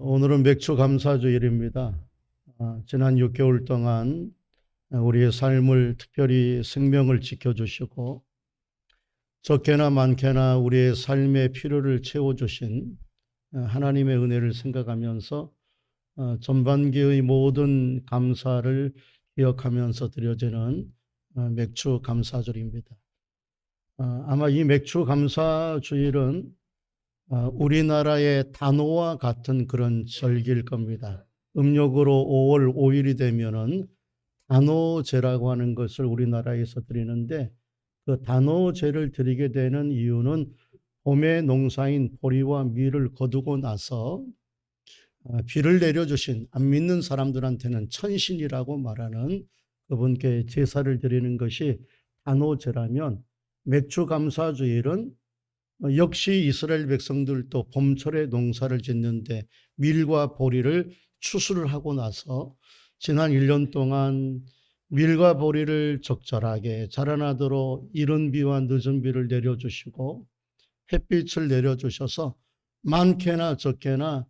오늘은 맥주 감사주일입니다. 지난 6개월 동안 우리의 삶을 특별히 생명을 지켜주시고 적게나 많게나 우리의 삶의 필요를 채워주신 하나님의 은혜를 생각하면서 전반기의 모든 감사를 기억하면서 드려지는 맥주 감사주일입니다. 아마 이 맥주 감사주일은 우리나라의 단오와 같은 그런 절기일 겁니다. 음력으로 5월 5일이 되면은 단오제라고 하는 것을 우리나라에서 드리는데, 그 단오제를 드리게 되는 이유는 봄의 농사인 보리와 밀을 거두고 나서 비를 내려주신 안 믿는 사람들한테는 천신이라고 말하는 그분께 제사를 드리는 것이 단오제라면, 맥주 감사주일은 역시 이스라엘 백성들도 봄철에 농사를 짓는데 밀과 보리를 추수를 하고 나서 지난 1년 동안 밀과 보리를 적절하게 자라나도록 이른 비와 늦은 비를 내려주시고 햇빛을 내려주셔서 많게나 적게나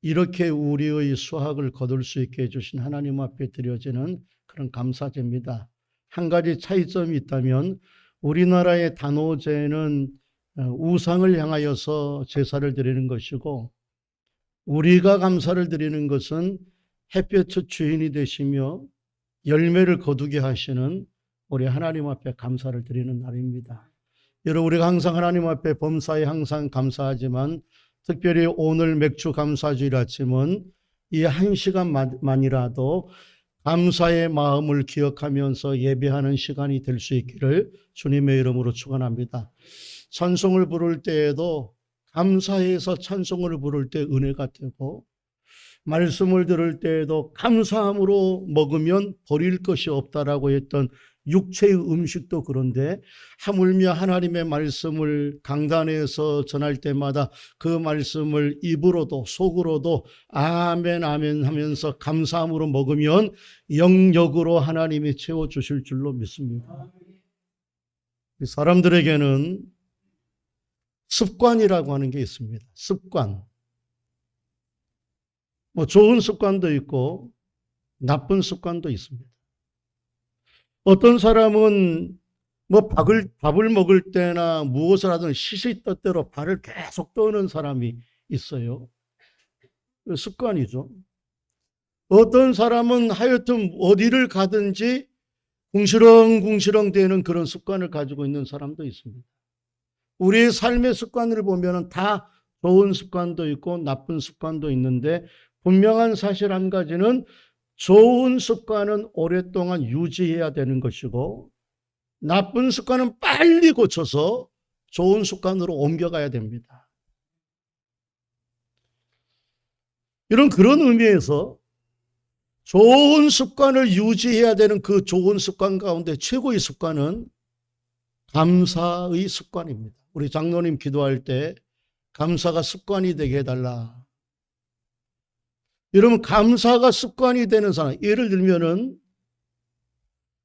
이렇게 우리의 수확을 거둘 수 있게 해주신 하나님 앞에 드려지는 그런 감사제입니다. 한 가지 차이점이 있다면, 우리나라의 단오제는 우상을 향하여서 제사를 드리는 것이고, 우리가 감사를 드리는 것은 햇볕의 주인이 되시며 열매를 거두게 하시는 우리 하나님 앞에 감사를 드리는 날입니다. 여러분, 우리가 항상 하나님 앞에 범사에 항상 감사하지만 특별히 오늘 맥주 감사주일 아침은 이 한 시간만이라도 감사의 마음을 기억하면서 예배하는 시간이 될 수 있기를 주님의 이름으로 축원합니다. 찬송을 부를 때에도 감사해서 찬송을 부를 때 은혜가 되고, 말씀을 들을 때에도 감사함으로 먹으면 버릴 것이 없다라고 했던 육체의 음식도 그런데, 하물며 하나님의 말씀을 강단에서 전할 때마다 그 말씀을 입으로도 속으로도 아멘 아멘 하면서 감사함으로 먹으면 영역으로 하나님이 채워주실 줄로 믿습니다. 사람들에게는 습관이라고 하는 게 있습니다. 습관. 좋은 습관도 있고 나쁜 습관도 있습니다. 어떤 사람은 밥을 먹을 때나 무엇을 하든 시시때때로 발을 계속 떠는 사람이 있어요. 습관이죠. 어떤 사람은 하여튼 어디를 가든지 궁시렁궁시렁 되는 그런 습관을 가지고 있는 사람도 있습니다. 우리의 삶의 습관을 보면 다 좋은 습관도 있고 나쁜 습관도 있는데, 분명한 사실 한 가지는 좋은 습관은 오랫동안 유지해야 되는 것이고 나쁜 습관은 빨리 고쳐서 좋은 습관으로 옮겨가야 됩니다. 그런 의미에서 좋은 습관을 유지해야 되는 그 좋은 습관 가운데 최고의 습관은 감사의 습관입니다. 우리 장로님 기도할 때 감사가 습관이 되게 해달라. 여러분, 감사가 습관이 되는 사람, 예를 들면은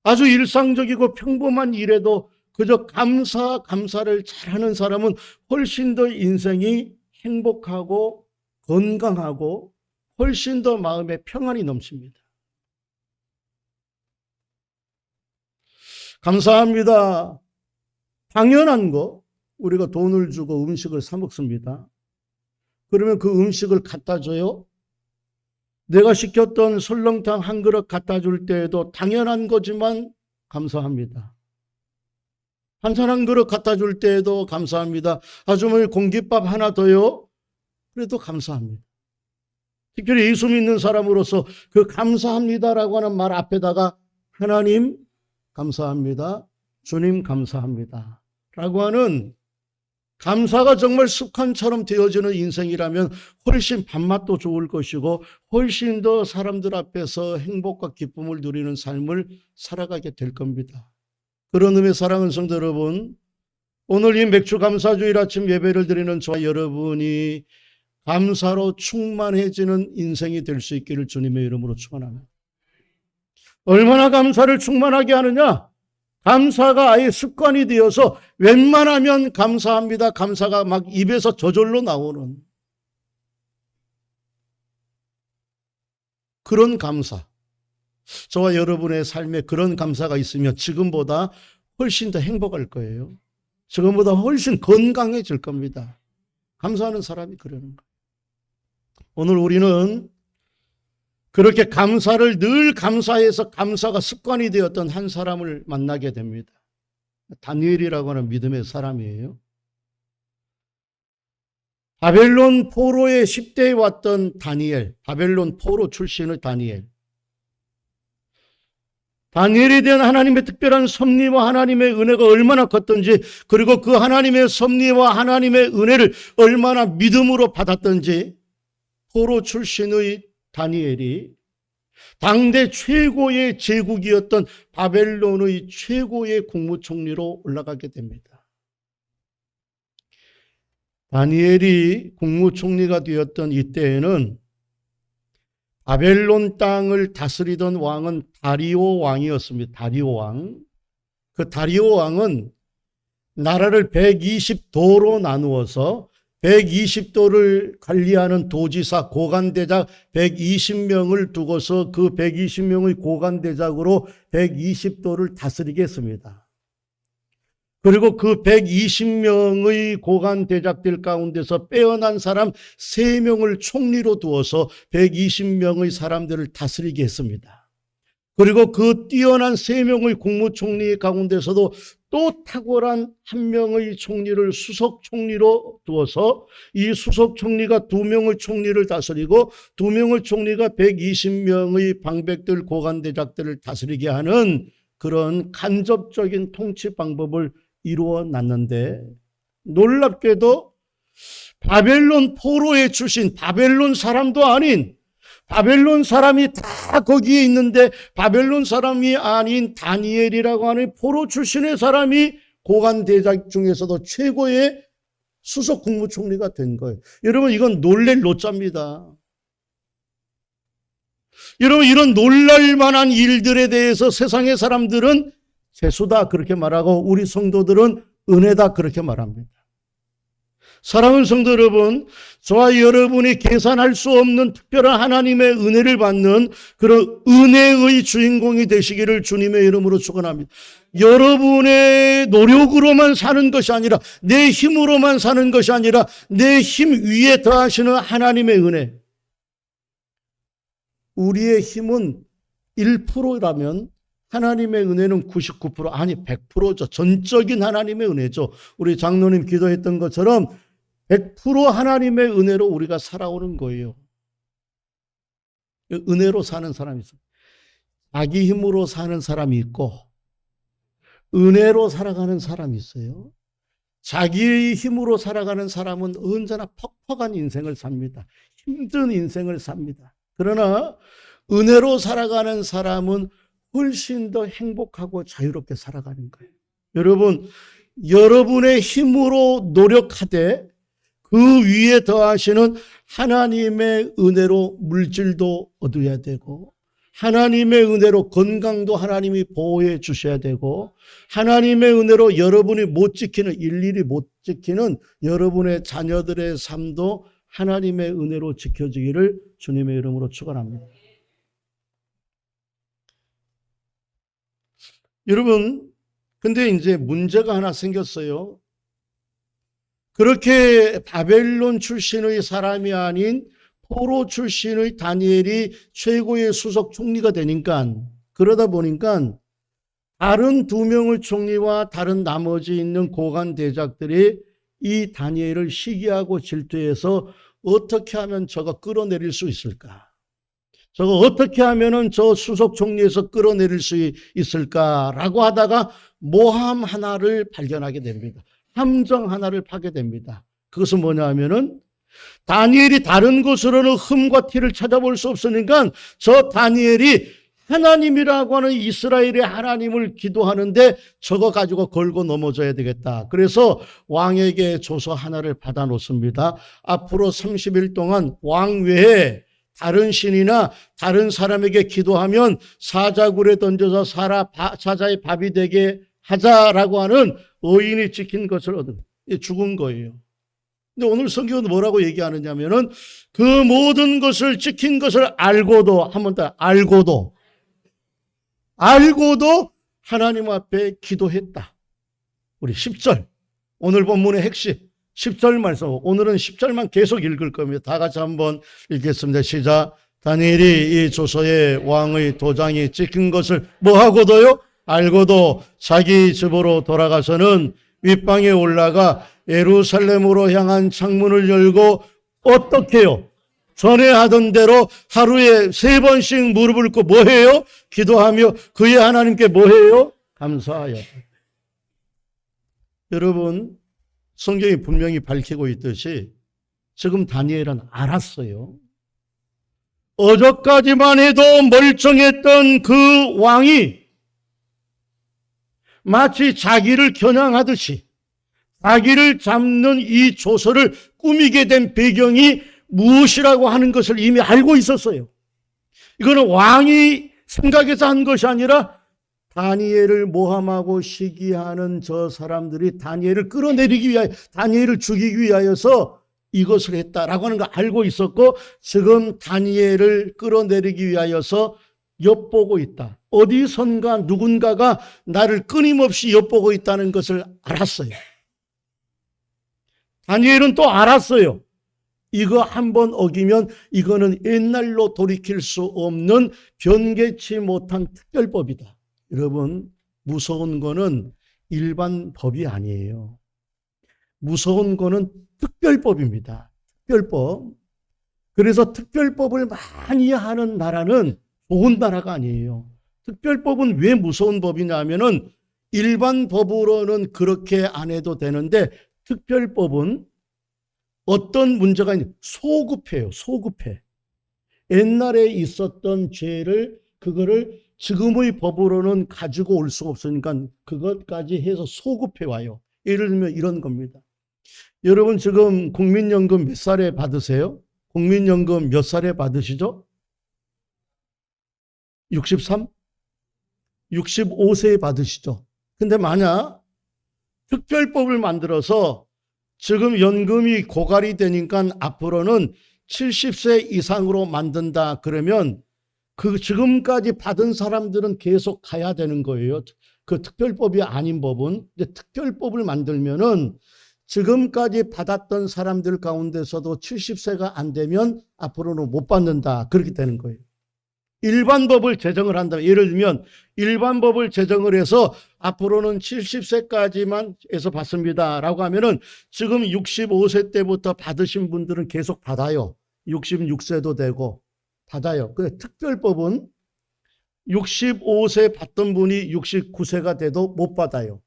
아주 일상적이고 평범한 일에도 그저 감사를 잘하는 사람은 훨씬 더 인생이 행복하고 건강하고 훨씬 더 마음에 평안이 넘칩니다. 감사합니다. 당연한 거, 우리가 돈을 주고 음식을 사 먹습니다. 그러면 그 음식을 갖다 줘요? 내가 시켰던 설렁탕 한 그릇 갖다 줄 때에도 당연한 거지만 감사합니다. 한잔 한 그릇 갖다 줄 때에도 감사합니다. 아주머니 공깃밥 하나 더요? 그래도 감사합니다. 특별히 예수 믿는 사람으로서 그 감사합니다라고 하는 말 앞에다가 하나님 감사합니다, 주님 감사합니다 라고 하는 감사가 정말 습관처럼 되어지는 인생이라면 훨씬 밥맛도 좋을 것이고 훨씬 더 사람들 앞에서 행복과 기쁨을 누리는 삶을 살아가게 될 겁니다. 그런 의미의 사랑하는 성도 여러분, 오늘 이 맥주 감사주일 아침 예배를 드리는 저와 여러분이 감사로 충만해지는 인생이 될 수 있기를 주님의 이름으로 축원합니다. 얼마나 감사를 충만하게 하느냐? 감사가 아예 습관이 되어서 웬만하면 감사합니다, 감사가 막 입에서 저절로 나오는, 그런 감사, 저와 여러분의 삶에 그런 감사가 있으면 지금보다 훨씬 더 행복할 거예요. 지금보다 훨씬 건강해질 겁니다. 감사하는 사람이 그러는 거예요. 오늘 우리는 그렇게 감사를 늘 감사해서 감사가 습관이 되었던 한 사람을 만나게 됩니다. 다니엘이라고 하는 믿음의 사람이에요. 바벨론 포로의 10대에 왔던 다니엘, 바벨론 포로 출신의 다니엘. 다니엘에 대한 하나님의 특별한 섭리와 하나님의 은혜가 얼마나 컸던지, 그리고 그 하나님의 섭리와 하나님의 은혜를 얼마나 믿음으로 받았던지, 포로 출신의 다니엘이 당대 최고의 제국이었던 바벨론의 최고의 국무총리로 올라가게 됩니다. 다니엘이 국무총리가 되었던 이때에는 바벨론 땅을 다스리던 왕은 다리오 왕이었습니다. 다리오 왕. 그 다리오 왕은 나라를 120도로 나누어서 120도를 관리하는 도지사, 고관대작 120명을 두고서 그 120명의 고관대작으로 120도를 다스리게 했습니다. 그리고 그 120명의 고관대작들 가운데서 빼어난 사람 3명을 총리로 두어서 120명의 사람들을 다스리게 했습니다. 그리고 그 뛰어난 3명의 국무총리 가운데서도 또 탁월한 1명의 총리를 수석 총리로 두어서 이 수석 총리가 2명의 총리를 다스리고 2명의 총리가 120명의 방백들, 고관대작들을 다스리게 하는 그런 간접적인 통치 방법을 이루어 놨는데, 놀랍게도 바벨론 포로의 출신, 바벨론 사람도 아닌, 바벨론 사람이 다 거기에 있는데 바벨론 사람이 아닌 다니엘이라고 하는 포로 출신의 사람이 고관대작 중에서도 최고의 수석 국무총리가 된 거예요. 여러분, 이건 놀랄 노짜입니다. 여러분, 이런 놀랄 만한 일들에 대해서 세상의 사람들은 재수다 그렇게 말하고 우리 성도들은 은혜다 그렇게 말합니다. 사랑하는 성도 여러분, 저와 여러분이 계산할 수 없는 특별한 하나님의 은혜를 받는 그런 은혜의 주인공이 되시기를 주님의 이름으로 축원합니다. 여러분의 노력으로만 사는 것이 아니라, 내 힘으로만 사는 것이 아니라 내 힘 위에 더하시는 하나님의 은혜. 우리의 힘은 1%라면 하나님의 은혜는 99%, 아니 100%죠. 전적인 하나님의 은혜죠. 우리 장로님 기도했던 것처럼 100% 하나님의 은혜로 우리가 살아오는 거예요. 은혜로 사는 사람이 있어요. 자기 힘으로 사는 사람이 있고 은혜로 살아가는 사람이 있어요. 자기의 힘으로 살아가는 사람은 언제나 퍽퍽한 인생을 삽니다. 힘든 인생을 삽니다. 그러나 은혜로 살아가는 사람은 훨씬 더 행복하고 자유롭게 살아가는 거예요. 여러분, 여러분의 힘으로 노력하되 그 위에 더하시는 하나님의 은혜로 물질도 얻어야 되고, 하나님의 은혜로 건강도 하나님이 보호해 주셔야 되고, 하나님의 은혜로 여러분이 못 지키는, 일일이 못 지키는 여러분의 자녀들의 삶도 하나님의 은혜로 지켜지기를 주님의 이름으로 축원합니다. 여러분, 근데 이제 문제가 하나 생겼어요. 그렇게 바벨론 출신의 사람이 아닌 포로 출신의 다니엘이 최고의 수석 총리가 되니까, 그러다 보니까 다른 2명의 총리와 다른 나머지 있는 고관 대작들이 이 다니엘을 시기하고 질투해서 어떻게 하면 저거 끌어내릴 수 있을까? 저거 어떻게 하면은 저 수석 총리에서 끌어내릴 수 있을까라고 하다가 모함 하나를 발견하게 됩니다. 함정 하나를 파게 됩니다. 그것은 뭐냐 하면은 다니엘이 다른 곳으로는 흠과 티를 찾아볼 수 없으니까 저 다니엘이 하나님이라고 하는 이스라엘의 하나님을 기도하는데 저거 가지고 걸고 넘어져야 되겠다. 그래서 왕에게 조서 하나를 받아 놓습니다. 앞으로 30일 동안 왕 외에 다른 신이나 다른 사람에게 기도하면 사자굴에 던져서 사자의 밥이 되게 하자라고 하는 의인이 지킨 것을 얻은, 죽은 거예요. 근데 오늘 성경은 뭐라고 얘기하느냐면은 그 모든 것을 지킨 것을 알고도, 한 번 더 알고도 하나님 앞에 기도했다. 우리 10절, 오늘 본문의 핵심 10절 말씀, 오늘은 10절만 계속 읽을 겁니다. 다 같이 한번 읽겠습니다. 시작. 다니엘이 이 조서에 왕의 도장이 찍힌 것을 뭐하고도요? 알고도 자기 집으로 돌아가서는 윗방에 올라가 예루살렘으로 향한 창문을 열고 어떻게 해요? 전에 하던 대로 하루에 3번씩 무릎을 꿇고 뭐해요? 기도하며 그의 하나님께 뭐해요? 감사하여. 여러분, 성경이 분명히 밝히고 있듯이 지금 다니엘은 알았어요. 어저까지만 해도 멀쩡했던 그 왕이 마치 자기를 겨냥하듯이 자기를 잡는 이 조서를 꾸미게 된 배경이 무엇이라고 하는 것을 이미 알고 있었어요. 이거는 왕이 생각해서 한 것이 아니라 다니엘을 모함하고 시기하는 저 사람들이 다니엘을 끌어내리기 위하여, 다니엘을 죽이기 위하여서 이것을 했다라고 하는 걸 알고 있었고, 지금 다니엘을 끌어내리기 위하여서 엿보고 있다. 어디선가 누군가가 나를 끊임없이 엿보고 있다는 것을 알았어요. 다니엘은 또 알았어요. 이거 한번 어기면 이거는 옛날로 돌이킬 수 없는 변개치 못한 특별법이다. 여러분, 무서운 거는 일반 법이 아니에요. 무서운 거는 특별법입니다. 특별법. 그래서 특별법을 많이 하는 나라는 좋은 나라가 아니에요. 특별법은 왜 무서운 법이냐 하면은 일반 법으로는 그렇게 안 해도 되는데 특별법은 어떤 문제가 있는, 소급해요. 소급해. 옛날에 있었던 죄를, 그거를 지금의 법으로는 가지고 올 수가 없으니까 그것까지 해서 소급해 와요. 예를 들면 이런 겁니다. 여러분 지금 국민연금 몇 살에 받으세요? 국민연금 몇 살에 받으시죠? 63? 65세에 받으시죠? 근데 만약 특별법을 만들어서 지금 연금이 고갈이 되니까 앞으로는 70세 이상으로 만든다 그러면 그 지금까지 받은 사람들은 계속 가야 되는 거예요. 그 특별법이 아닌 법은. 근데 특별법을 만들면은 지금까지 받았던 사람들 가운데서도 70세가 안 되면 앞으로는 못 받는다. 그렇게 되는 거예요. 일반 법을 제정을 한다. 예를 들면 일반 법을 제정을 해서 앞으로는 70세까지만 해서 받습니다 라고 하면은 지금 65세 때부터 받으신 분들은 계속 받아요. 66세도 되고 받아요. 근데 특별법은 65세 받던 분이 69세가 돼도 못 받아요.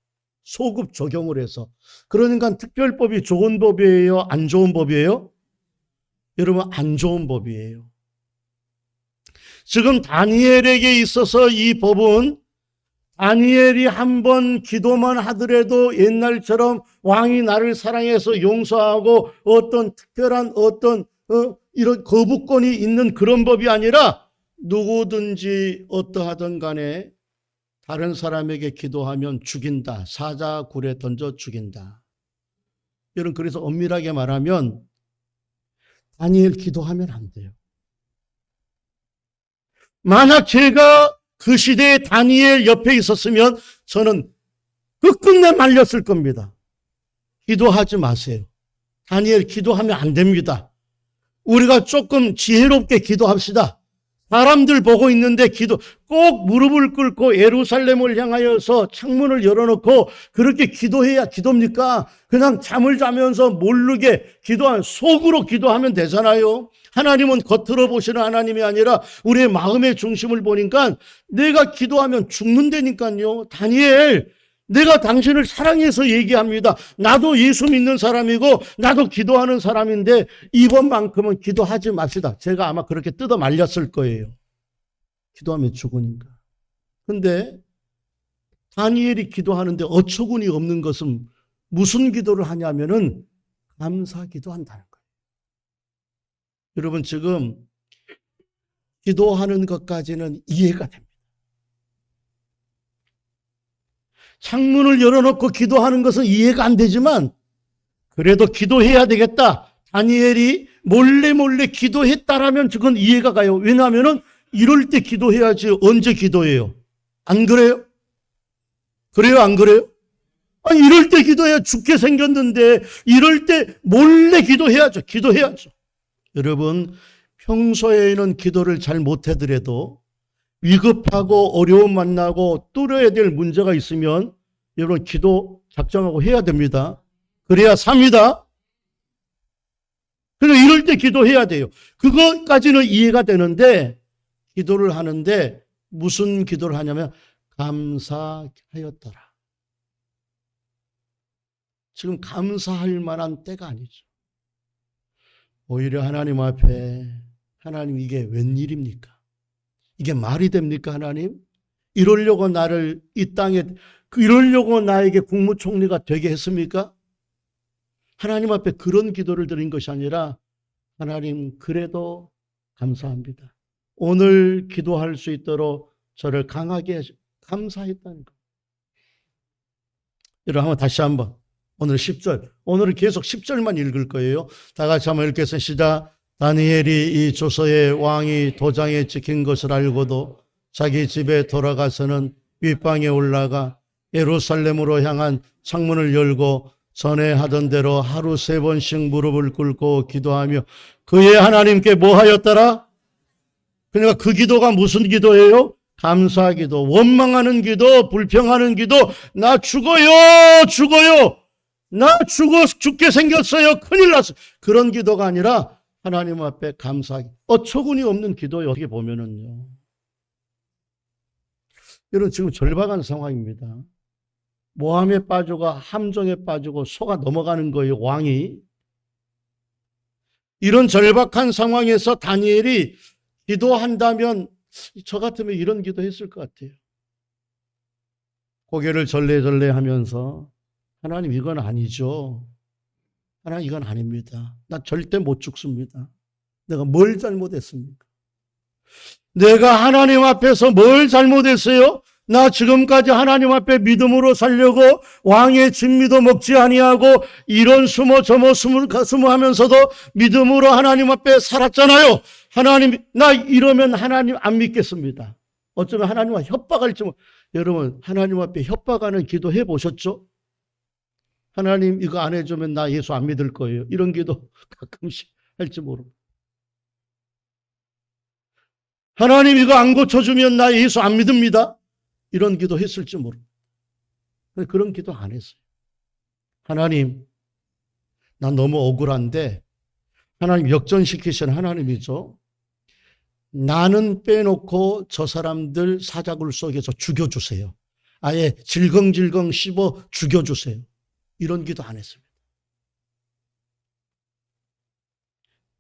소급 적용을 해서. 그러니까 특별법이 좋은 법이에요? 안 좋은 법이에요? 여러분, 안 좋은 법이에요. 지금 다니엘에게 있어서 이 법은 다니엘이 한번 기도만 하더라도 옛날처럼 왕이 나를 사랑해서 용서하고 어떤 특별한 어떤 이런 거부권이 있는 그런 법이 아니라 누구든지 어떠하든 간에 다른 사람에게 기도하면 죽인다. 사자굴에 던져 죽인다. 여러분, 그래서 엄밀하게 말하면 다니엘 기도하면 안 돼요. 만약 제가 그 시대에 다니엘 옆에 있었으면 저는 끝끝내 말렸을 겁니다. 기도하지 마세요. 다니엘 기도하면 안 됩니다. 우리가 조금 지혜롭게 기도합시다. 사람들 보고 있는데 꼭 무릎을 꿇고 예루살렘을 향하여서 창문을 열어놓고 그렇게 기도해야 기도입니까? 그냥 잠을 자면서 모르게 기도하면, 속으로 기도하면 되잖아요. 하나님은 겉으로 보시는 하나님이 아니라 우리의 마음의 중심을 보니까 내가 기도하면 죽는다니까요. 다니엘, 내가 당신을 사랑해서 얘기합니다. 나도 예수 믿는 사람이고 나도 기도하는 사람인데 이번만큼은 기도하지 맙시다. 제가 아마 그렇게 뜯어 말렸을 거예요. 기도하면 죽으니까. 근데 다니엘이 기도하는데 어처구니 없는 것은 무슨 기도를 하냐면은 감사 기도한다는 거예요. 여러분, 지금 기도하는 것까지는 이해가 됩니다. 창문을 열어놓고 기도하는 것은 이해가 안 되지만 그래도 기도해야 되겠다. 다니엘이 몰래 기도했다라면 그건 이해가 가요. 왜냐하면 이럴 때 기도해야지 언제 기도해요? 안 그래요? 그래요, 안 그래요? 아니, 이럴 때 기도해야 죽게 생겼는데 이럴 때 몰래 기도해야죠. 기도해야죠. 여러분, 평소에는 기도를 잘 못하더라도 위급하고 어려움 만나고 뚫어야 될 문제가 있으면 여러분 기도 작정하고 해야 됩니다. 그래야 삽니다. 그래서 이럴 때 기도해야 돼요. 그것까지는 이해가 되는데 기도를 하는데 무슨 기도를 하냐면 감사하였더라. 지금 감사할 만한 때가 아니죠. 오히려 하나님 앞에 하나님 이게 웬일입니까? 이게 말이 됩니까 하나님? 이러려고 나를 이 땅에 이러려고 나에게 국무총리가 되게 했습니까? 하나님 앞에 그런 기도를 드린 것이 아니라 하나님 그래도 감사합니다. 오늘 기도할 수 있도록 저를 강하게 감사했다는 것. 여러분 한번 다시 한번 오늘 10절 오늘은 계속 10절만 읽을 거예요. 다 같이 한번 읽겠습니다. 시작. 다니엘이 이 조서의 왕이 도장에 찍힌 것을 알고도 자기 집에 돌아가서는 윗방에 올라가 예루살렘으로 향한 창문을 열고 전에 하던 대로 하루 3번씩 무릎을 꿇고 기도하며 그의 하나님께 뭐 하였더라? 그러니까 그 기도가 무슨 기도예요? 감사 기도, 원망하는 기도, 불평하는 기도, 나 죽어요! 나 죽게 생겼어요! 큰일 났어요! 그런 기도가 아니라 하나님 앞에 감사하기. 어처구니 없는 기도에 어떻게 보면은요. 여러분 지금 절박한 상황입니다. 모함에 빠지고 함정에 빠지고 속아 넘어가는 거예요. 왕이. 이런 절박한 상황에서 다니엘이 기도한다면 저 같으면 이런 기도했을 것 같아요. 고개를 절레절레 하면서 하나님 이건 아니죠. 하나님 이건 아닙니다. 나 절대 못 죽습니다. 내가 뭘 잘못했습니까? 내가 하나님 앞에서 뭘 잘못했어요? 나 지금까지 하나님 앞에 믿음으로 살려고 왕의 진미도 먹지 아니하고 이런 숨어 저모 숨을 하면서도 믿음으로 하나님 앞에 살았잖아요. 하나님 나 이러면 하나님 안 믿겠습니다. 어쩌면 하나님과 협박할지 여러분 하나님 앞에 협박하는 기도 해보셨죠? 하나님 이거 안 해주면 나 예수 안 믿을 거예요. 이런 기도 가끔씩 할지 모릅니다. 하나님 이거 안 고쳐주면 나 예수 안 믿습니다. 이런 기도 했을지 모릅니다. 그런 기도 안 했어요. 하나님 난 너무 억울한데 하나님 역전시키신 하나님이죠. 나는 빼놓고 저 사람들 사자굴 속에서 죽여주세요. 아예 질겅질겅 씹어 죽여주세요. 이런 기도 안 했습니다.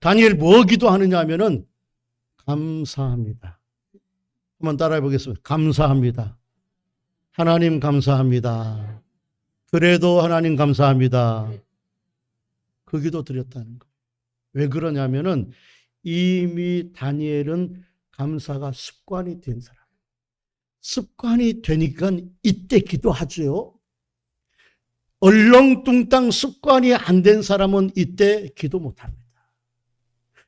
다니엘 뭐 기도하느냐 하면은 감사합니다. 한번 따라해 보겠습니다. 감사합니다. 하나님 감사합니다. 그래도 하나님 감사합니다. 그 기도 드렸다는 거예요. 왜 그러냐면은 이미 다니엘은 감사가 습관이 된 사람. 습관이 되니까 이때 기도하죠. 얼렁뚱땅 습관이 안 된 사람은 이때 기도 못합니다.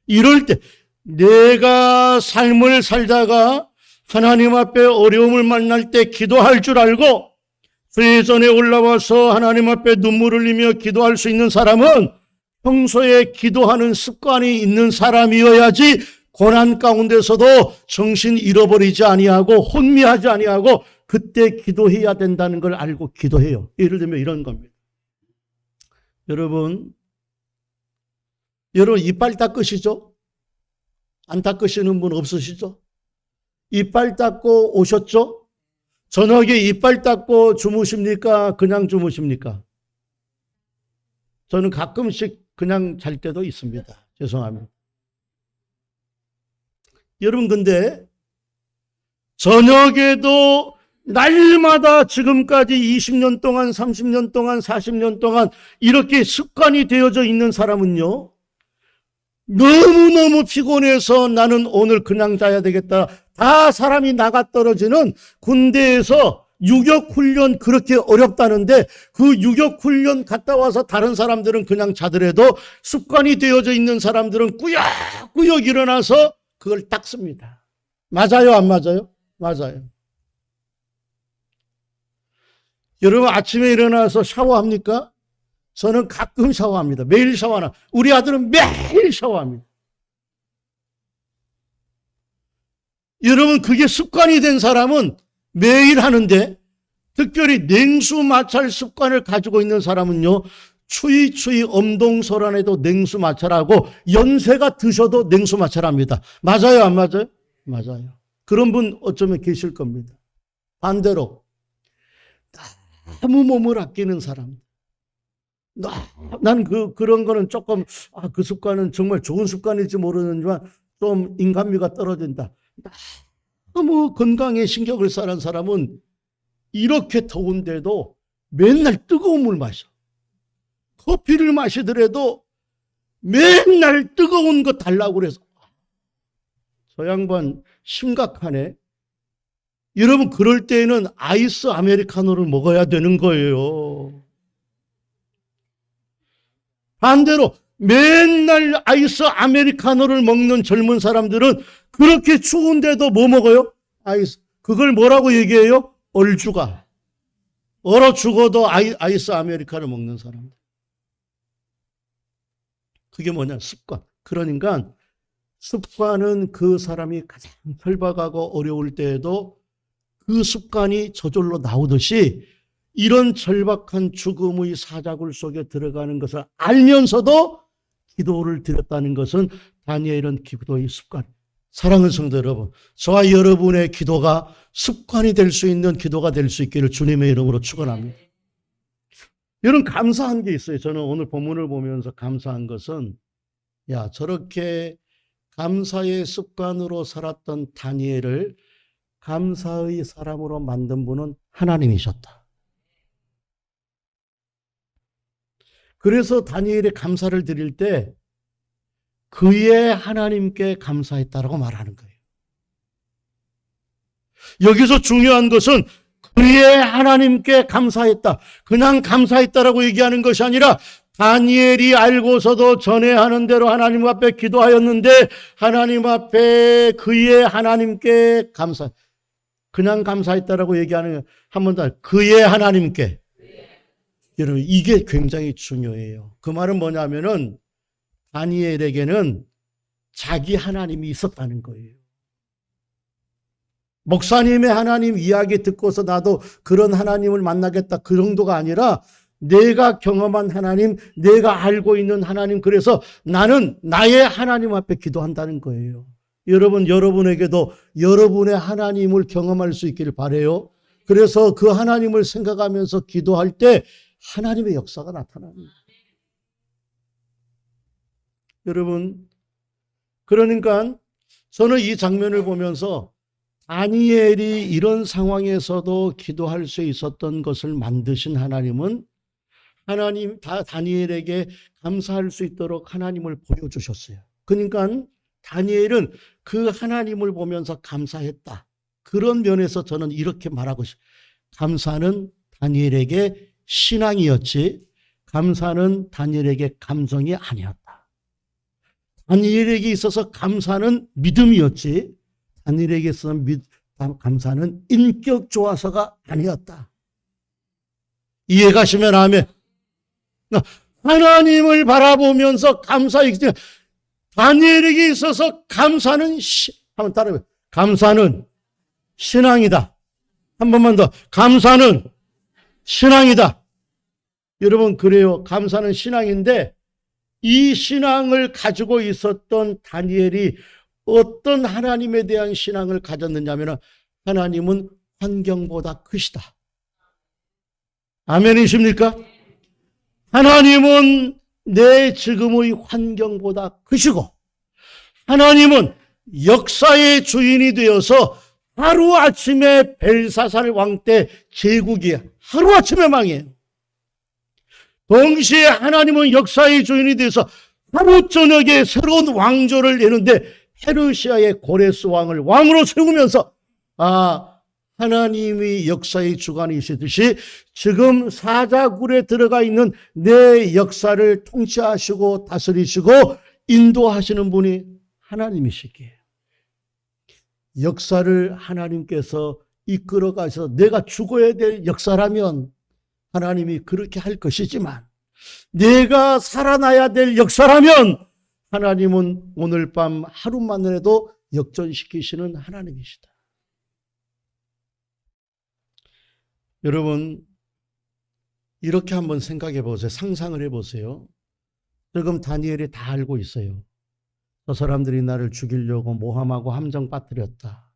이럴 때 내가 삶을 살다가 하나님 앞에 어려움을 만날 때 기도할 줄 알고 수혜전에 올라와서 하나님 앞에 눈물을 흘리며 기도할 수 있는 사람은 평소에 기도하는 습관이 있는 사람이어야지 고난 가운데서도 정신 잃어버리지 아니하고 혼미하지 아니하고 그때 기도해야 된다는 걸 알고 기도해요. 예를 들면 이런 겁니다. 여러분 이빨 닦으시죠? 안 닦으시는 분 없으시죠? 이빨 닦고 오셨죠? 저녁에 이빨 닦고 주무십니까? 그냥 주무십니까? 저는 가끔씩 그냥 잘 때도 있습니다. 죄송합니다. 여러분 근데 저녁에도 날마다 지금까지 20년 동안 30년 동안 40년 동안 이렇게 습관이 되어져 있는 사람은요. 너무너무 피곤해서 나는 오늘 그냥 자야 되겠다. 다 사람이 나가 떨어지는 군대에서 유격훈련 그렇게 어렵다는데 그 유격훈련 갔다 와서 다른 사람들은 그냥 자더라도 습관이 되어져 있는 사람들은 꾸역꾸역 일어나서 그걸 닦습니다. 맞아요, 안 맞아요? 맞아요. 여러분 아침에 일어나서 샤워합니까? 저는 가끔 샤워합니다. 매일 샤워하나. 우리 아들은 매일 샤워합니다. 여러분 그게 습관이 된 사람은 매일 하는데 특별히 냉수 마찰 습관을 가지고 있는 사람은요. 추위 엄동설안에도 냉수 마찰하고 연세가 드셔도 냉수 마찰합니다. 맞아요, 안 맞아요? 맞아요. 그런 분 어쩌면 계실 겁니다. 반대로 너무 몸을 아끼는 사람. 난 그런 거는 조금 그 습관은 정말 좋은 습관일지 모르지만 좀 인간미가 떨어진다. 너무 건강에 신경을 쓰는 사람은 이렇게 더운데도 맨날 뜨거운 물 마셔. 커피를 마시더라도 맨날 뜨거운 거 달라고 그래서 저 양반 심각하네. 여러분 그럴 때에는 아이스 아메리카노를 먹어야 되는 거예요. 반대로 맨날 아이스 아메리카노를 먹는 젊은 사람들은 그렇게 추운데도 뭐 먹어요? 아이스. 그걸 뭐라고 얘기해요? 얼죽아. 얼어 죽어도 아이스 아메리카노 먹는 사람들. 그게 뭐냐? 습관. 그러니까 습관은 그 사람이 가장 절박하고 어려울 때에도 그 습관이 저절로 나오듯이 이런 절박한 죽음의 사자굴 속에 들어가는 것을 알면서도 기도를 드렸다는 것은 다니엘은 기도의 습관. 사랑하는 성도 여러분, 저와 여러분의 기도가 습관이 될 수 있는 기도가 될 수 있기를 주님의 이름으로 축원합니다. 여러분 감사한 게 있어요. 저는 오늘 본문을 보면서 감사한 것은 저렇게 감사의 습관으로 살았던 다니엘을 감사의 사람으로 만든 분은 하나님이셨다. 그래서 다니엘이 감사를 드릴 때 그의 하나님께 감사했다라고 말하는 거예요. 여기서 중요한 것은 그의 하나님께 감사했다. 그냥 감사했다라고 얘기하는 것이 아니라 다니엘이 알고서도 전에 하는 대로 하나님 앞에 기도하였는데 하나님 앞에 그의 하나님께 그냥 감사했다라고 얘기하는 한 번 더 그의 하나님께. 여러분 이게 굉장히 중요해요. 그 말은 뭐냐면은 다니엘에게는 자기 하나님이 있었다는 거예요. 목사님의 하나님 이야기 듣고서 나도 그런 하나님을 만나겠다 그 정도가 아니라 내가 경험한 하나님, 내가 알고 있는 하나님, 그래서 나는 나의 하나님 앞에 기도한다는 거예요. 여러분, 여러분에게도 여러분의 하나님을 경험할 수 있기를 바라요. 그래서 그 하나님을 생각하면서 기도할 때 하나님의 역사가 나타납니다. 여러분, 그러니까 저는 이 장면을 보면서 다니엘이 이런 상황에서도 기도할 수 있었던 것을 만드신 하나님은 다니엘에게 감사할 수 있도록 하나님을 보여주셨어요. 그러니까 다니엘은 그 하나님을 보면서 감사했다. 그런 면에서 저는 이렇게 말하고 싶어요. 감사는 다니엘에게 신앙이었지 감사는 다니엘에게 감정이 아니었다. 다니엘에게 있어서 감사는 믿음이었지 다니엘에게 있어서 감사는 인격 좋아서가 아니었다. 이해가시면 아멘. 하나님을 바라보면서 다니엘에게 있어서 감사는 한번 따라해봐요. 감사는 신앙이다. 한 번만 더. 감사는 신앙이다. 여러분 그래요. 감사는 신앙인데 이 신앙을 가지고 있었던 다니엘이 어떤 하나님에 대한 신앙을 가졌느냐면 하나님은 환경보다 크시다. 아멘이십니까? 하나님은 내 지금의 환경보다 크시고 하나님은 역사의 주인이 되어서 하루아침에 벨사살 왕 때 제국이 하루아침에 망해요. 동시에 하나님은 역사의 주인이 되어서 하루 저녁에 새로운 왕조를 내는데 페르시아의 고레스 왕을 왕으로 세우면서 하나님이 역사의 주관이시듯이 지금 사자굴에 들어가 있는 내 역사를 통치하시고 다스리시고 인도하시는 분이 하나님이시기에 역사를 하나님께서 이끌어가셔서 내가 죽어야 될 역사라면 하나님이 그렇게 할 것이지만 내가 살아나야 될 역사라면 하나님은 오늘 밤 하루만이라도 역전시키시는 하나님이시다. 여러분, 이렇게 한번 생각해 보세요. 상상을 해보세요. 지금 다니엘이 다 알고 있어요. 저 사람들이 나를 죽이려고 모함하고 함정 빠뜨렸다.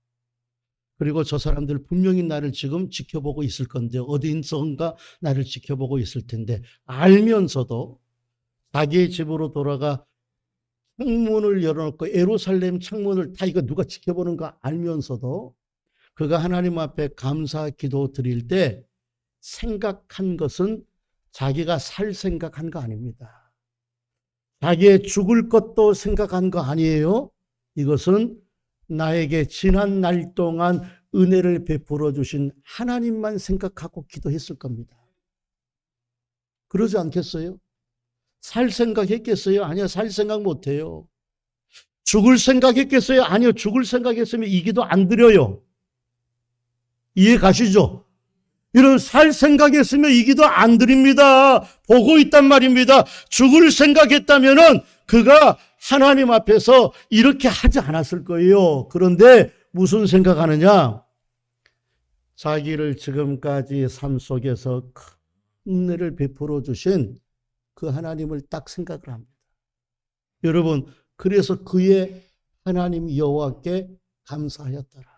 그리고 저 사람들 분명히 나를 지금 지켜보고 있을 건데 어디선가 나를 지켜보고 있을 텐데 알면서도 자기의 집으로 돌아가 창문을 열어놓고 예루살렘 창문을 다 이거 누가 지켜보는 거 알면서도 그가 하나님 앞에 감사 기도 드릴 때 생각한 것은 자기가 살 생각한 거 아닙니다. 자기의 죽을 것도 생각한 거 아니에요. 이것은 나에게 지난 날 동안 은혜를 베풀어 주신 하나님만 생각하고 기도했을 겁니다. 그러지 않겠어요? 살 생각했겠어요? 아니요, 살 생각 못해요. 죽을 생각했겠어요? 아니요, 죽을 생각했으면 이 기도 안 드려요. 이해 가시죠? 이런 살 생각했으면 이 기도 안 드립니다. 보고 있단 말입니다. 죽을 생각했다면은 그가 하나님 앞에서 이렇게 하지 않았을 거예요. 그런데 무슨 생각하느냐? 자기를 지금까지 삶 속에서 큰 은혜를 베풀어 주신 그 하나님을 딱 생각을 합니다. 여러분, 그래서 그의 하나님 여호와께 감사하였더라.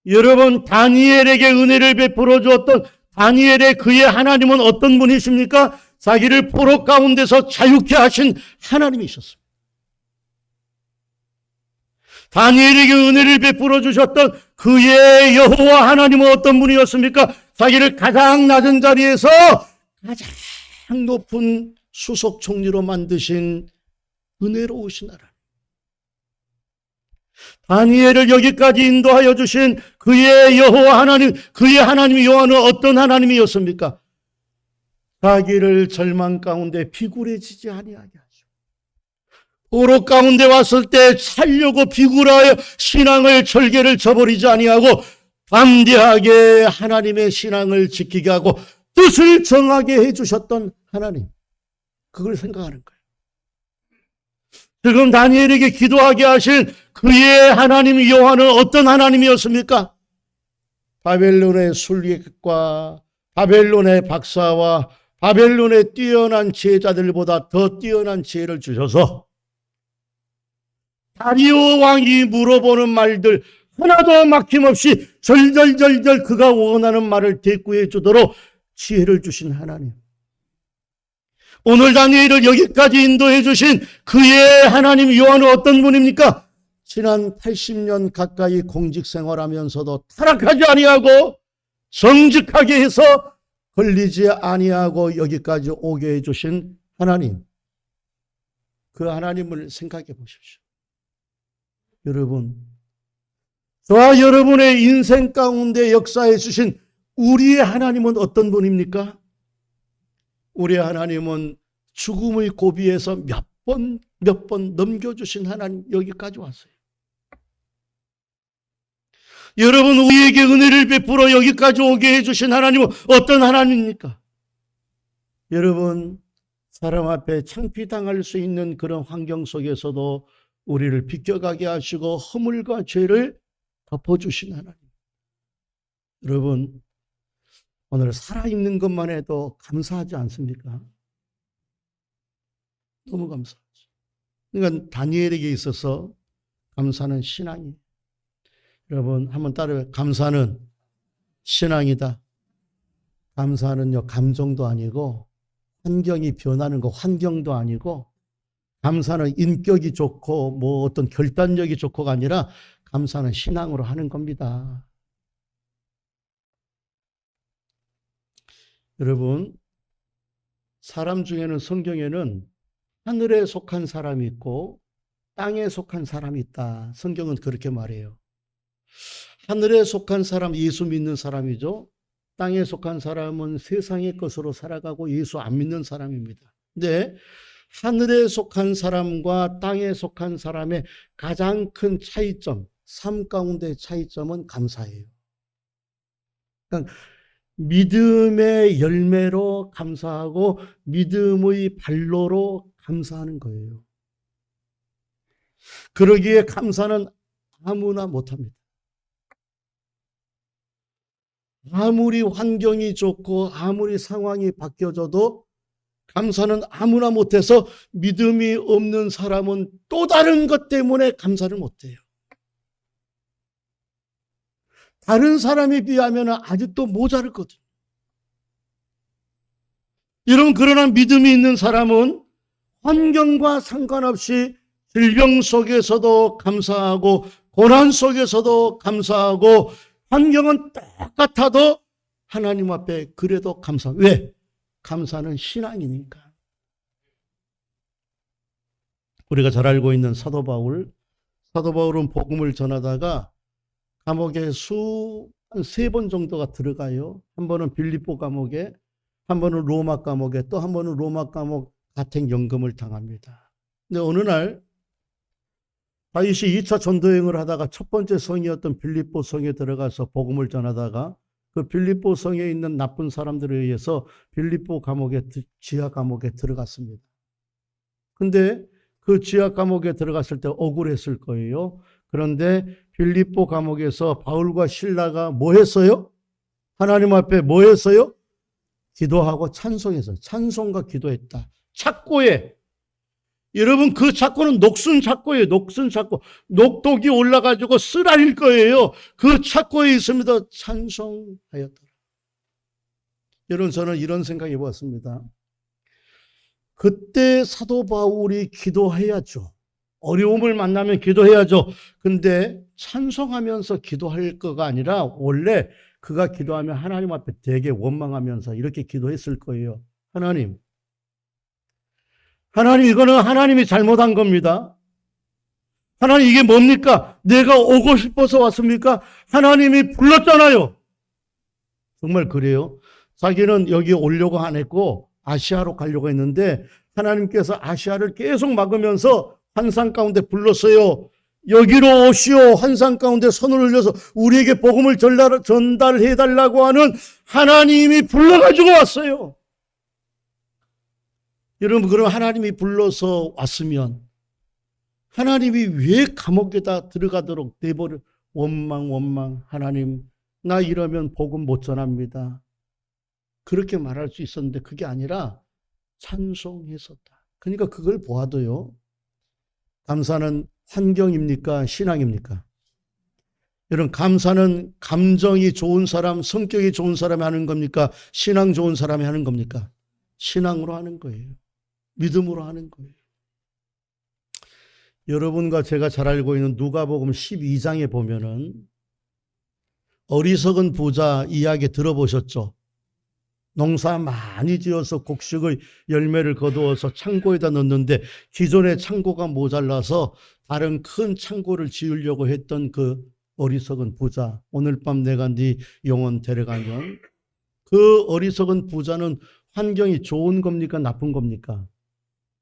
여러분, 다니엘에게 은혜를 베풀어 주었던 다니엘의 그의 하나님은 어떤 분이십니까? 자기를 포로 가운데서 자유케 하신 하나님이셨습니다. 다니엘에게 은혜를 베풀어 주셨던 그의 여호와 하나님은 어떤 분이었습니까? 자기를 가장 낮은 자리에서 가장 높은 수석 총리로 만드신 은혜로우신 하나님. 다니엘을 여기까지 인도하여 주신 그의 여호와 하나님, 그의 하나님 여호와는 어떤 하나님이었습니까? 자기를 절망 가운데 비굴해지지 아니하게 하죠. 포로 가운데 왔을 때 살려고 비굴하여 신앙을 절개를 저버리지 아니하고 담대하게 하나님의 신앙을 지키게 하고 뜻을 정하게 해주셨던 하나님. 그걸 생각하는 거예요. 지금 다니엘에게 기도하게 하신 그의 하나님 여호와는 어떤 하나님이었습니까? 바벨론의 술객과 바벨론의 박사와 바벨론의 뛰어난 지혜자들보다 더 뛰어난 지혜를 주셔서 다리오 왕이 물어보는 말들 하나도 막힘없이 절절절절 그가 원하는 말을 대꾸해 주도록 지혜를 주신 하나님. 오늘 다니엘을 여기까지 인도해 주신 그의 하나님 여호와는 어떤 분입니까? 지난 80년 가까이 공직 생활하면서도 타락하지 아니하고 정직하게 해서 걸리지 아니하고 여기까지 오게 해 주신 하나님. 그 하나님을 생각해 보십시오. 여러분, 저와 여러분의 인생 가운데 역사해 주신 우리의 하나님은 어떤 분입니까? 우리의 하나님은 죽음의 고비에서 몇 번 넘겨주신 하나님, 여기까지 왔어요. 여러분, 우리에게 은혜를 베풀어 여기까지 오게 해주신 하나님은 어떤 하나님입니까? 여러분, 사람 앞에 창피당할 수 있는 그런 환경 속에서도 우리를 비껴가게 하시고 허물과 죄를 덮어주신 하나님. 여러분, 오늘 살아있는 것만 해도 감사하지 않습니까? 너무 감사하죠. 그러니까 다니엘에게 있어서 감사는 신앙이에요. 여러분 한번 따라해요. 감사는 신앙이다. 감사는요, 감정도 아니고 환경이 변하는 거 환경도 아니고 감사는 인격이 좋고 뭐 어떤 결단력이 좋고가 아니라 감사는 신앙으로 하는 겁니다. 여러분, 사람 중에는 성경에는 하늘에 속한 사람이 있고 땅에 속한 사람이 있다. 성경은 그렇게 말해요. 하늘에 속한 사람, 예수 믿는 사람이죠. 땅에 속한 사람은 세상의 것으로 살아가고 예수 안 믿는 사람입니다. 근데 하늘에 속한 사람과 땅에 속한 사람의 가장 큰 차이점, 삶 가운데 차이점은 감사예요. 그러니까 믿음의 열매로 감사하고 믿음의 발로로 감사하는 거예요. 그러기에 감사는 아무나 못합니다. 아무리 환경이 좋고 아무리 상황이 바뀌어져도 감사는 아무나 못해서 믿음이 없는 사람은 또 다른 것 때문에 감사를 못해요. 다른 사람에 비하면 아직도 모자르거든요. 여러분, 그러나 믿음이 있는 사람은 환경과 상관없이 질병 속에서도 감사하고 고난 속에서도 감사하고 환경은 똑같아도 하나님 앞에 그래도 감사. 왜? 감사는 신앙이니까. 우리가 잘 알고 있는 사도 바울. 사도 바울은 복음을 전하다가 감옥에 한 3번 정도가 들어가요. 한 번은 빌립보 감옥에, 한 번은 로마 감옥에, 또 한 번은 로마 감옥 가택연금을 당합니다. 근데 어느 날 다윗이 2차 전도여행을 하다가 첫 번째 성이었던 빌립보 성에 들어가서 복음을 전하다가 그 빌립보 성에 있는 나쁜 사람들에 의해서 빌립보 감옥에, 지하 감옥에 들어갔습니다. 근데 그 지하 감옥에 들어갔을 때 억울했을 거예요. 그런데 빌립보 감옥에서 바울과 실라가 뭐 했어요? 하나님 앞에 뭐 했어요? 기도하고 찬송했어요. 찬송과 기도했다. 착고에. 여러분, 그 착고는 녹슨 착고예요. 녹슨 착고. 녹독이 올라가지고 쓰라릴 거예요. 그 착고에 있습니다. 찬송하였더라. 여러분, 저는 이런 생각해 보았습니다. 그때 사도 바울이 기도해야죠. 어려움을 만나면 기도해야죠. 근데 찬송하면서 기도할 거가 아니라 원래 그가 기도하면 하나님 앞에 되게 원망하면서 이렇게 기도했을 거예요. 하나님, 이거는 하나님이 잘못한 겁니다. 하나님, 이게 뭡니까? 내가 오고 싶어서 왔습니까? 하나님이 불렀잖아요. 정말 그래요. 자기는 여기 오려고 안 했고 아시아로 가려고 했는데 하나님께서 아시아를 계속 막으면서 환상 가운데 불렀어요. 여기로 오시오. 환상 가운데 손을 올려서 우리에게 복음을 전달해달라고 하는 하나님이 불러가지고 왔어요. 여러분, 그럼 하나님이 불러서 왔으면 하나님이 왜 감옥에다 들어가도록 내버려? 원망. 하나님, 나 이러면 복음 못 전합니다. 그렇게 말할 수 있었는데 그게 아니라 찬송했었다. 그러니까 그걸 보아도요. 감사는 환경입니까? 신앙입니까? 여러분, 감사는 감정이 좋은 사람, 성격이 좋은 사람이 하는 겁니까? 신앙 좋은 사람이 하는 겁니까? 신앙으로 하는 거예요. 믿음으로 하는 거예요. 여러분과 제가 잘 알고 있는 누가복음 12장에 보면은 어리석은 부자 이야기 들어보셨죠? 농사 많이 지어서 곡식의 열매를 거두어서 창고에다 넣는데 기존의 창고가 모자라서 다른 큰 창고를 지으려고 했던 그 어리석은 부자. 오늘 밤 내가 네 영혼 데려가면 그 어리석은 부자는 환경이 좋은 겁니까? 나쁜 겁니까?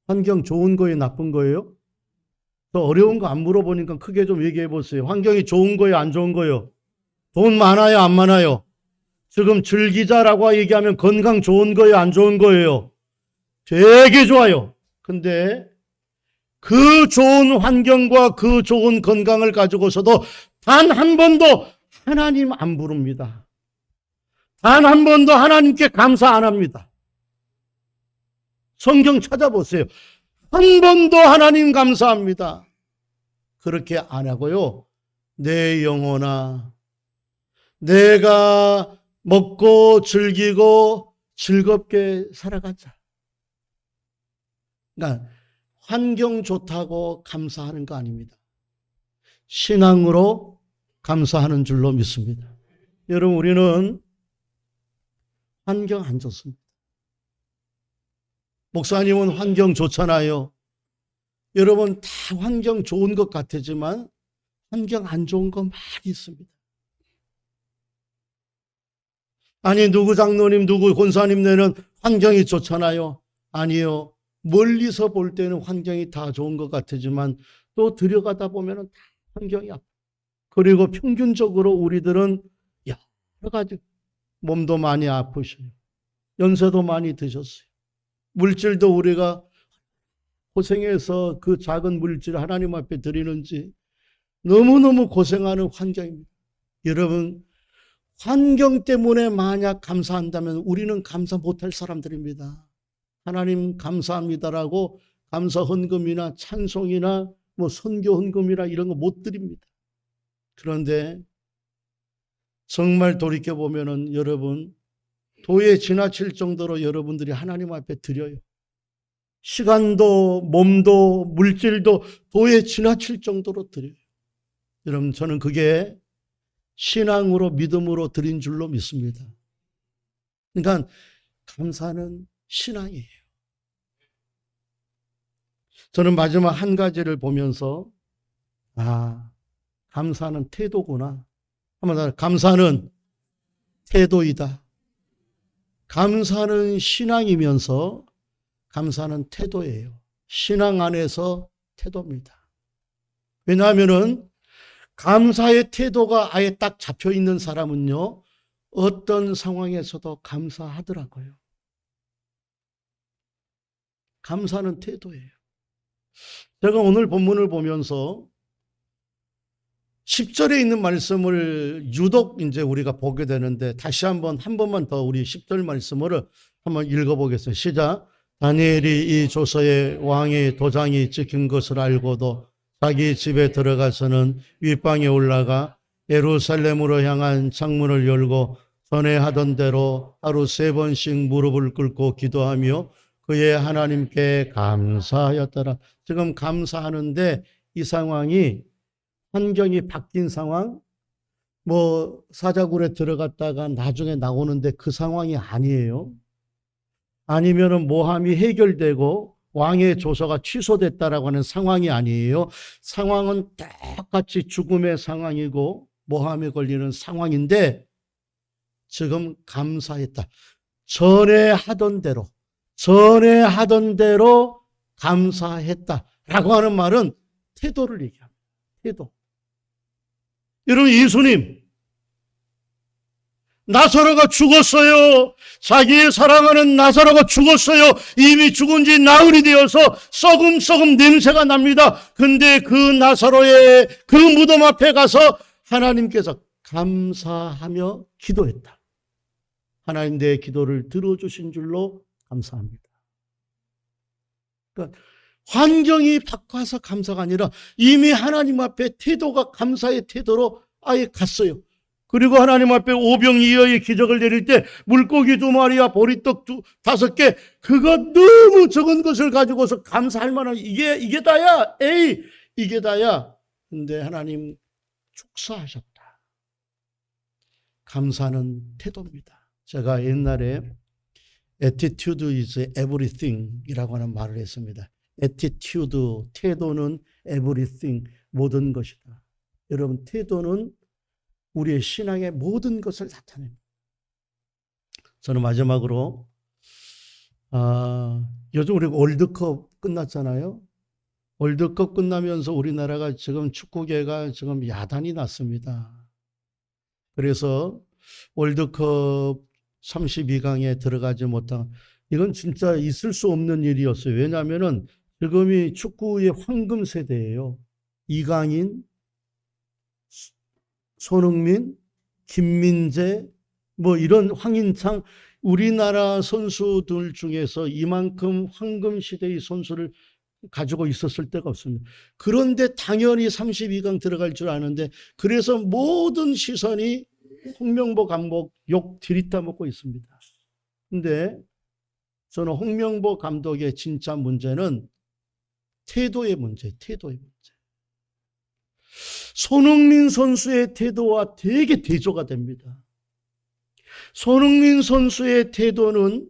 환경 좋은 거예요? 나쁜 거예요? 더 어려운 거 안 물어보니까 크게 좀 얘기해 보세요. 환경이 좋은 거예요? 안 좋은 거예요? 돈 많아요? 안 많아요? 지금 즐기자라고 얘기하면 건강 좋은 거예요? 안 좋은 거예요? 되게 좋아요. 근데 그 좋은 환경과 그 좋은 건강을 가지고서도 단 한 번도 하나님 안 부릅니다. 단 한 번도 하나님께 감사 안 합니다. 성경 찾아보세요. 한 번도 하나님 감사합니다. 그렇게 안 하고요. 내 영혼아, 내가 먹고 즐기고 즐겁게 살아가자. 그러니까 환경 좋다고 감사하는 거 아닙니다. 신앙으로 감사하는 줄로 믿습니다. 여러분, 우리는 환경 안 좋습니다. 목사님은 환경 좋잖아요. 여러분, 다 환경 좋은 것 같지만 환경 안 좋은 거 많이 있습니다. 아니, 누구 장로님, 누구 권사님네는 환경이 좋잖아요. 아니요. 멀리서 볼 때는 환경이 다 좋은 것 같지만 또 들어가다 보면 다 환경이 아파요. 그리고 평균적으로 우리들은 여러 가지 몸도 많이 아프셔요. 연세도 많이 드셨어요. 물질도 우리가 고생해서 그 작은 물질 하나님 앞에 드리는지 너무너무 고생하는 환경입니다. 여러분, 환경 때문에 만약 감사한다면 우리는 감사 못할 사람들입니다. 하나님 감사합니다라고 감사 헌금이나 찬송이나 뭐 선교 헌금이나 이런 거 못 드립니다. 그런데 정말 돌이켜보면은 여러분, 도에 지나칠 정도로 여러분들이 하나님 앞에 드려요. 시간도 몸도 물질도 도에 지나칠 정도로 드려요. 여러분, 저는 그게 신앙으로 믿음으로 드린 줄로 믿습니다. 그러니까 감사는 신앙이에요. 저는 마지막 한 가지를 보면서 감사는 태도구나. 한번 더, 감사는 태도이다. 감사는 신앙이면서 감사는 태도예요. 신앙 안에서 태도입니다. 왜냐하면은 감사의 태도가 아예 딱 잡혀 있는 사람은요, 어떤 상황에서도 감사하더라고요. 감사는 태도예요. 제가 오늘 본문을 보면서 10절에 있는 말씀을 유독 이제 우리가 보게 되는데 다시 한 번만 더 우리 10절 말씀을 한번 읽어보겠습니다. 시작. 다니엘이 이 조서에 왕의 도장이 찍힌 것을 알고도 자기 집에 들어가서는 윗방에 올라가 예루살렘으로 향한 창문을 열고 전에 하던 대로 하루 3번씩 무릎을 꿇고 기도하며 그의 하나님께 감사하였더라. 지금 감사하는데 이 상황이 환경이 바뀐 상황, 뭐 사자굴에 들어갔다가 나중에 나오는데 그 상황이 아니에요. 아니면은 모함이 해결되고 왕의 조서가 취소됐다라고 하는 상황이 아니에요. 상황은 똑같이 죽음의 상황이고 모함에 걸리는 상황인데 지금 감사했다. 전에 하던 대로 감사했다라고 하는 말은 태도를 얘기합니다. 태도. 여러분, 예수님 나사로가 죽었어요. 자기의 사랑하는 나사로가 죽었어요. 이미 죽은 지 나흘이 되어서 썩음 냄새가 납니다. 근데 그 나사로의 그 무덤 앞에 가서 하나님께서 감사하며 기도했다. 하나님 내 기도를 들어주신 줄로 감사합니다. 그러니까 환경이 바꿔서 감사가 아니라 이미 하나님 앞에 태도가 감사의 태도로 아예 갔어요. 그리고 하나님 앞에 오병이어의 기적을 내릴 때 물고기 2마리와 보리떡 5개, 그거 너무 적은 것을 가지고서 감사할 만한 이게 다야. 에이, 이게 다야. 근데 하나님 축사하셨다. 감사는 태도입니다. 제가 옛날에 attitude is everything 이라고 하는 말을 했습니다. attitude, 태도는 everything, 모든 것이다. 여러분, 태도는 우리의 신앙의 모든 것을 나타냅니다. 저는 마지막으로 요즘 우리가 월드컵 끝났잖아요. 월드컵 끝나면서 우리나라가 지금 축구계가 지금 야단이 났습니다. 그래서 월드컵 32강에 들어가지 못한, 이건 진짜 있을 수 없는 일이었어요. 왜냐하면은 지금이 축구의 황금 세대예요. 이강인, 손흥민, 김민재, 뭐 이런 황인창, 우리나라 선수들 중에서 이만큼 황금 시대의 선수를 가지고 있었을 때가 없습니다. 그런데 당연히 32강 들어갈 줄 아는데, 그래서 모든 시선이 홍명보 감독 욕 들이다 먹고 있습니다. 근데 저는 홍명보 감독의 진짜 문제는 태도의 문제. 손흥민 선수의 태도와 되게 대조가 됩니다. 손흥민 선수의 태도는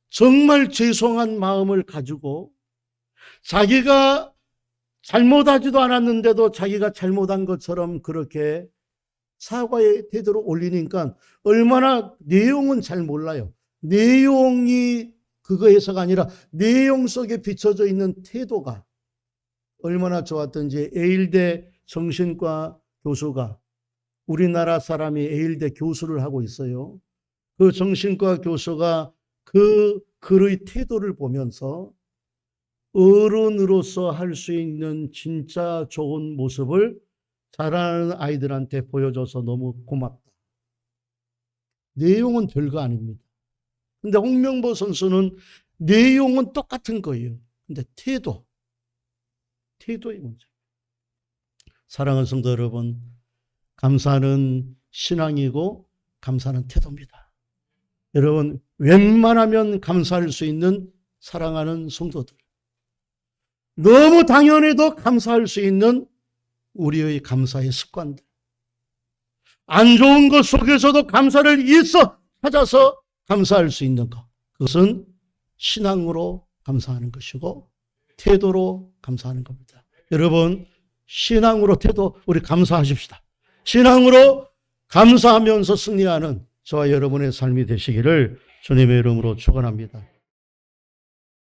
정말 죄송한 마음을 가지고 자기가 잘못하지도 않았는데도 자기가 잘못한 것처럼 그렇게 사과의 태도를 올리니까 얼마나 내용은 잘 몰라요. 내용이 그거에서가 아니라 내용 속에 비춰져 있는 태도가 얼마나 좋았던지 에일대 정신과 교수가 우리나라 사람이 에일대 교수를 하고 있어요. 그 정신과 교수가 그 글의 태도를 보면서 어른으로서 할 수 있는 진짜 좋은 모습을 자라는 아이들한테 보여줘서 너무 고맙다. 내용은 별거 아닙니다. 근데 홍명보 선수는 내용은 똑같은 거예요. 근데 태도의 문제. 사랑하는 성도 여러분, 감사는 신앙이고 감사는 태도입니다. 여러분, 웬만하면 감사할 수 있는 사랑하는 성도들, 너무 당연해도 감사할 수 있는 우리의 감사의 습관들, 안 좋은 것 속에서도 감사를 있어 찾아서 감사할 수 있는 것, 그것은 신앙으로 감사하는 것이고 태도로 감사하는 겁니다. 여러분, 신앙으로 태도 우리 감사하십시다. 신앙으로 감사하면서 승리하는 저와 여러분의 삶이 되시기를 주님의 이름으로 축원합니다.